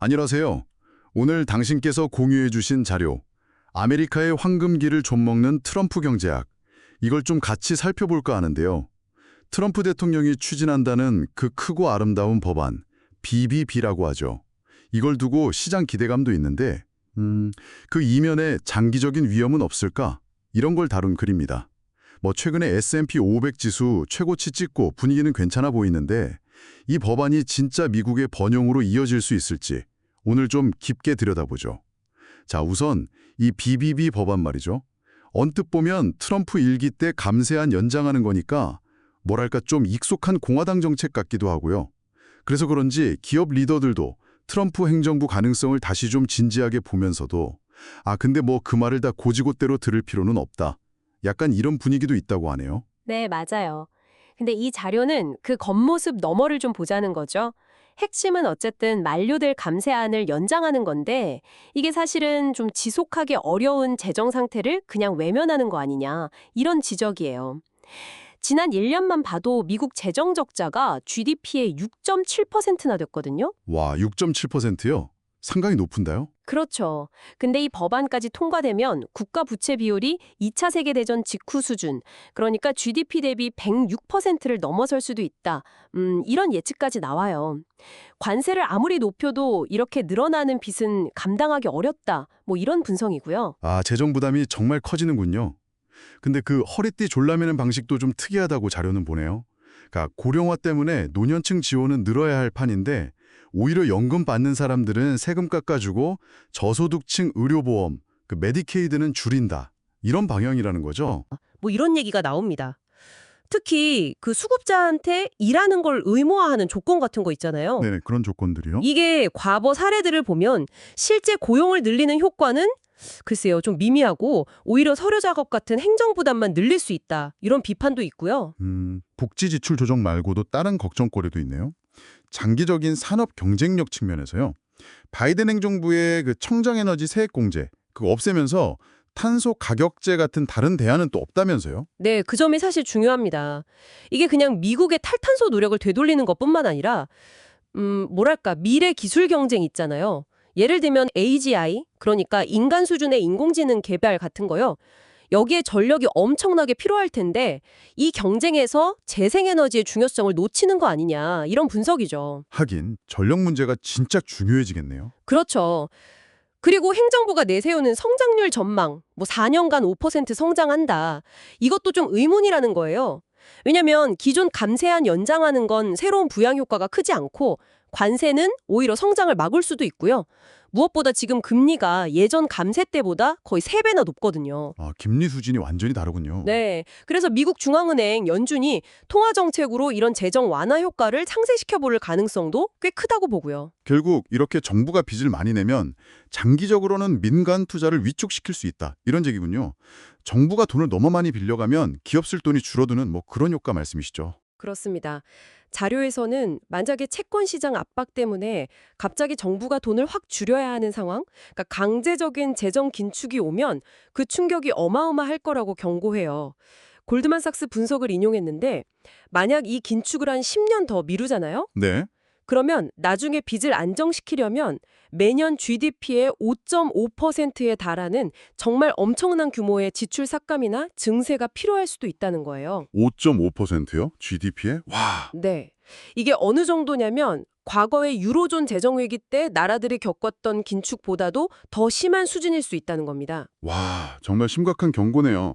안녕하세요. 오늘 당신께서 공유해 주신 자료, 아메리카의 황금기를 좀먹는 트럼프 경제학, 이걸 좀 같이 살펴볼까 하는데요. 트럼프 대통령이 추진한다는 그 크고 아름다운 법안, BBB라고 하죠. 이걸 두고 시장 기대감도 있는데, 그 이면에 장기적인 위험은 없을까? 이런 걸 다룬 글입니다. 최근에 S&P 500 지수 최고치 찍고 분위기는 괜찮아 보이는데, 이 법안이 진짜 미국의 번영으로 이어질 수 있을지 오늘 좀 깊게 들여다보죠. 자, 우선 이 BBB 법안 말이죠. 언뜻 보면 트럼프 일기 때 감세안 연장하는 거니까 뭐랄까 좀 익숙한 공화당 정책 같기도 하고요. 그래서 그런지 기업 리더들도 트럼프 행정부 가능성을 다시 좀 진지하게 보면서도 근데 그 말을 다 고지고대로 들을 필요는 없다. 약간 이런 분위기도 있다고 하네요. 네, 맞아요. 근데 이 자료는 그 겉모습 너머를 좀 보자는 거죠. 핵심은 어쨌든 만료될 감세안을 연장하는 건데 이게 사실은 좀 지속하기 어려운 재정 상태를 그냥 외면하는 거 아니냐 이런 지적이에요. 지난 1년만 봐도 미국 재정 적자가 GDP의 6.7%나 됐거든요. 와, 6.7%요? 상당히 높은데요? 그렇죠. 근데 이 법안까지 통과되면 국가 부채 비율이 2차 세계대전 직후 수준, 그러니까 GDP 대비 106%를 넘어설 수도 있다. 이런 예측까지 나와요. 관세를 아무리 높여도 이렇게 늘어나는 빚은 감당하기 어렵다. 이런 분석이고요. 재정 부담이 정말 커지는군요. 근데 그 허리띠 졸라매는 방식도 좀 특이하다고 자료는 보네요. 그러니까 고령화 때문에 노년층 지원은 늘어야 할 판인데 오히려 연금 받는 사람들은 세금 깎아주고 저소득층 의료보험, 그 메디케이드는 줄인다. 이런 방향이라는 거죠. 이런 얘기가 나옵니다. 특히 그 수급자한테 일하는 걸 의무화하는 조건 같은 거 있잖아요. 네, 그런 조건들이요. 이게 과거 사례들을 보면 실제 고용을 늘리는 효과는 글쎄요, 좀 미미하고 오히려 서류 작업 같은 행정 부담만 늘릴 수 있다. 이런 비판도 있고요. 복지 지출 조정 말고도 다른 걱정거리도 있네요. 장기적인 산업 경쟁력 측면에서요. 바이든 행정부의 그 청정에너지 세액 공제, 그거 없애면서 탄소 가격제 같은 다른 대안은 또 없다면서요? 네, 그 점이 사실 중요합니다. 이게 그냥 미국의 탈탄소 노력을 되돌리는 것뿐만 아니라 뭐랄까 미래 기술 경쟁 있잖아요. 예를 들면 AGI, 그러니까 인간 수준의 인공지능 개발 같은 거요. 여기에 전력이 엄청나게 필요할 텐데 이 경쟁에서 재생에너지의 중요성을 놓치는 거 아니냐 이런 분석이죠. 하긴 전력 문제가 진짜 중요해지겠네요. 그렇죠. 그리고 행정부가 내세우는 성장률 전망, 4년간 5% 성장한다. 이것도 좀 의문이라는 거예요. 왜냐면 기존 감세안 연장하는 건 새로운 부양 효과가 크지 않고 관세는 오히려 성장을 막을 수도 있고요. 무엇보다 지금 금리가 예전 감세 때보다 거의 3배나 높거든요. 김리 수준이 완전히 다르군요. 네. 그래서 미국 중앙은행 연준이 통화 정책으로 이런 재정 완화 효과를 상쇄시켜 볼 가능성도 꽤 크다고 보고요. 결국 이렇게 정부가 빚을 많이 내면 장기적으로는 민간 투자를 위축시킬 수 있다. 이런 얘기군요. 정부가 돈을 너무 많이 빌려가면 기업 쓸 돈이 줄어드는 그런 효과 말씀이시죠. 그렇습니다. 자료에서는 만약에 채권 시장 압박 때문에 갑자기 정부가 돈을 확 줄여야 하는 상황, 그러니까 강제적인 재정 긴축이 오면 그 충격이 어마어마할 거라고 경고해요. 골드만삭스 분석을 인용했는데 만약 이 긴축을 한 10년 더 미루잖아요? 네. 그러면 나중에 빚을 안정시키려면 매년 GDP의 5.5%에 달하는 정말 엄청난 규모의 지출 삭감이나 증세가 필요할 수도 있다는 거예요. 5.5%요? GDP에? 와, 네. 이게 어느 정도냐면 과거의 유로존 재정위기 때 나라들이 겪었던 긴축보다도 더 심한 수준일 수 있다는 겁니다. 정말 심각한 경고네요.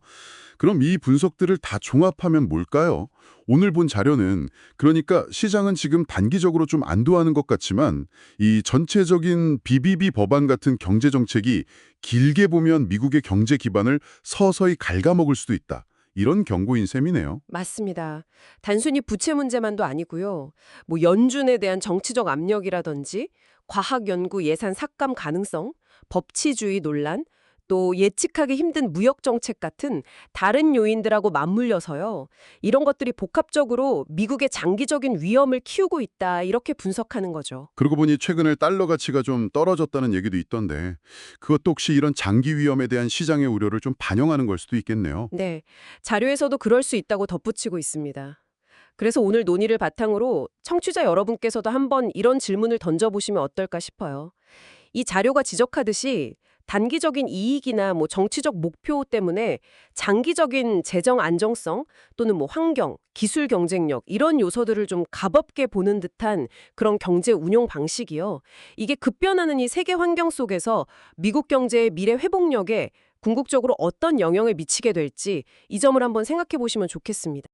그럼 이 분석들을 다 종합하면 뭘까요? 오늘 본 자료는 그러니까 시장은 지금 단기적으로 좀 안도하는 것 같지만 이 전체적인 BBB 법안 같은 경제 정책이 길게 보면 미국의 경제 기반을 서서히 갉아먹을 수도 있다. 이런 경고인 셈이네요. 맞습니다. 단순히 부채 문제만도 아니고요. 연준에 대한 정치적 압력이라든지 과학 연구 예산 삭감 가능성, 법치주의 논란, 또 예측하기 힘든 무역 정책 같은 다른 요인들하고 맞물려서요. 이런 것들이 복합적으로 미국의 장기적인 위험을 키우고 있다. 이렇게 분석하는 거죠. 그러고 보니 최근에 달러 가치가 좀 떨어졌다는 얘기도 있던데 그것도 혹시 이런 장기 위험에 대한 시장의 우려를 좀 반영하는 걸 수도 있겠네요. 네. 자료에서도 그럴 수 있다고 덧붙이고 있습니다. 그래서 오늘 논의를 바탕으로 청취자 여러분께서도 한번 이런 질문을 던져보시면 어떨까 싶어요. 이 자료가 지적하듯이 단기적인 이익이나 정치적 목표 때문에 장기적인 재정 안정성 또는 환경, 기술 경쟁력 이런 요소들을 좀 가볍게 보는 듯한 그런 경제 운용 방식이요. 이게 급변하는 이 세계 환경 속에서 미국 경제의 미래 회복력에 궁극적으로 어떤 영향을 미치게 될지 이 점을 한번 생각해 보시면 좋겠습니다.